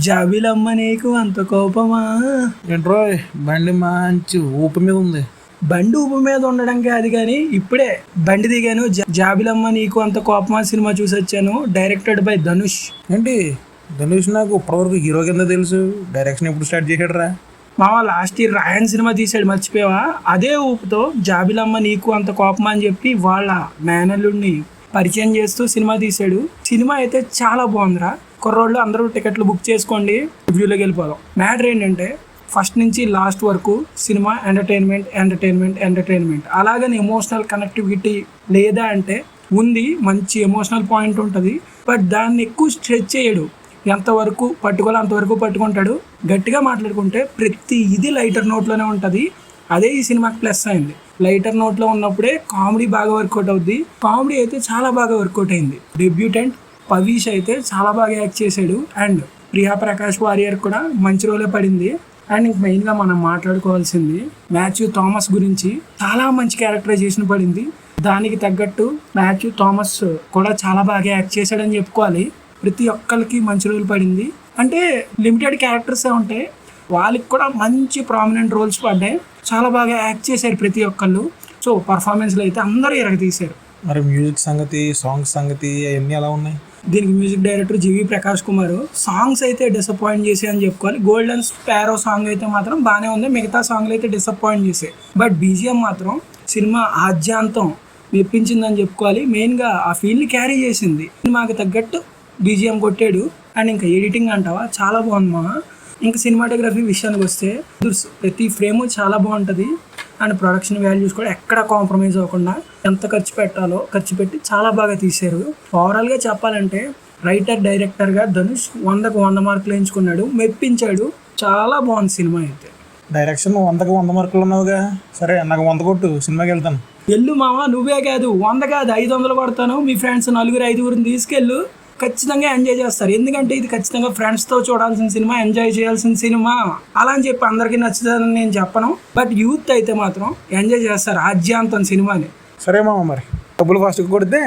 జాబిలమ్మ నీకు అంత కోపమా? ఏంట్రో బండి మంచి ఊపి మీద ఉంది. బండి ఊపు మీద ఉండడం కాదు కానీ ఇప్పుడే బండి దిగాను. జాబిలమ్మ నీకు అంత కోపమా సినిమా చూసి వచ్చాను. Directed by Dhanush. ఏంటి ధనుష్ నాకు ఇప్పటివరకు హీరో కింద తెలుసు, డైరెక్షన్ ఎప్పుడు స్టార్ట్ చేశాడు రా? మామ లాస్ట్ ఇయర్ రాయన్ సినిమా తీసాడు, మర్చిపోయావా? అదే ఊపుతో జాబిలమ్మ నీకు అంత కోపమా అని చెప్పి వాళ్ళ మేనల్లుడిని పరిచయం చేస్తూ సినిమా తీసాడు. సినిమా అయితే చాలా బాగుందిరా. కుర్రోళ్ళు అందరూ టికెట్లు బుక్ చేసుకోండి, రివ్యూలోకి వెళ్ళిపోదాం. మ్యాటర్ ఏంటంటే ఫస్ట్ నుంచి లాస్ట్ వరకు సినిమా ఎంటర్టైన్మెంట్ ఎంటర్టైన్మెంట్ ఎంటర్టైన్మెంట్. అలాగని ఎమోషనల్ కనెక్టివిటీ లేదా అంటే ఉంది, మంచి ఎమోషనల్ పాయింట్ ఉంటుంది. బట్ దాన్ని ఎక్కువ స్ట్రెచ్ చేయడు. ఎంతవరకు పట్టుకోవాలో అంతవరకు పట్టుకుంటాడు. గట్టిగా మాట్లాడుకుంటే ప్రతి ఇది లైటర్ నోట్లోనే ఉంటుంది. అదే ఈ సినిమాకి ప్లస్ అయింది. లైటర్ నోట్లో ఉన్నప్పుడే కామెడీ బాగా వర్కౌట్ అవుద్ది. కామెడీ అయితే చాలా బాగా వర్కౌట్ అయింది. డెబ్యూటెంట్ పవీష్ అయితే చాలా బాగా యాక్ట్ చేశాడు. అండ్ ప్రియా ప్రకాష్ వారియర్ కూడా మంచి రోలే పడింది. అండ్ ఇంక మెయిన్గా మనం మాట్లాడుకోవాల్సింది మాథ్యూ థామస్ గురించి. చాలా మంచి క్యారెక్టరైజేషన్ పడింది. దానికి తగ్గట్టు మాథ్యూ థామస్ కూడా చాలా బాగా యాక్ట్ చేశాడని చెప్పుకోవాలి. ప్రతి ఒక్కరికి మంచి రోల్ పడింది. అంటే లిమిటెడ్ క్యారెక్టర్సే ఉంటాయి, వాళ్ళకి కూడా మంచి ప్రామినెంట్ రోల్స్ పడ్డాయి. చాలా బాగా యాక్ట్ చేశారు ప్రతి ఒక్కళ్ళు. సో పర్ఫార్మెన్స్లో అయితే అందరూ ఎరగతీశారు. మరి మ్యూజిక్ సంగతి, సాంగ్స్ సంగతి అవన్నీ ఎలా ఉన్నాయి? దీనికి మ్యూజిక్ డైరెక్టర్ జీవి ప్రకాష్ కుమార్. సాంగ్స్ అయితే డిసప్పాయింట్ చేసే అని చెప్పుకోవాలి. గోల్డెన్ స్పారో సాంగ్ అయితే మాత్రం బాగానే ఉంది. మిగతా సాంగ్లు అయితే డిసప్పాయింట్ చేసాయి. బట్ బీజిఎం మాత్రం సినిమా ఆద్యాంతం మెప్పించిందని చెప్పుకోవాలి. మెయిన్గా ఆ ఫీల్ని క్యారీ చేసింది. సినిమాకి తగ్గట్టు బీజిఎం కొట్టాడు. అండ్ ఇంకా ఎడిటింగ్ అంటావా చాలా బాగుంది మా. ఇంకా సినిమాటోగ్రఫీ విషయానికి వస్తే ప్రతి ఫ్రేము చాలా బాగుంటుంది. అండ్ ప్రొడక్షన్ వాల్యూస్ కూడా ఎక్కడ కాంప్రమైజ్ అవ్వకుండా ఎంత ఖర్చు పెట్టాలో ఖర్చు పెట్టి చాలా బాగా తీశారు. ఓవరాల్గా చెప్పాలంటే రైటర్ డైరెక్టర్గా ధనుష్ 100కు 100 మార్కులు ఎంచుకున్నాడు, మెప్పించాడు. చాలా బాగుంది సినిమా అయితే. డైరెక్షన్ 100కు 100 మార్కులు ఉన్నావుగా, సరే నాకు 100 కొట్టు, సినిమాకి వెళ్తాను. వెళ్ళు మామ, నువ్వే కాదు 100 కాదు 500 కొడతాను. మీ ఫ్రెండ్స్ 4-5 తీసుకెళ్ళు, ఖచ్చితంగా ఎంజాయ్ చేస్తారు. ఎందుకంటే ఇది ఖచ్చితంగా ఫ్రెండ్స్తో చూడాల్సిన సినిమా, ఎంజాయ్ చేయాల్సిన సినిమా. అలా అని చెప్పి అందరికీ నచ్చుతుందని నేను చెప్పను. బట్ యూత్ అయితే మాత్రం ఎంజాయ్ చేస్తారు ఆద్యాంతం సినిమాని. సరే మామ, మరి డబ్బులు ఫాస్ట్గా కొడితే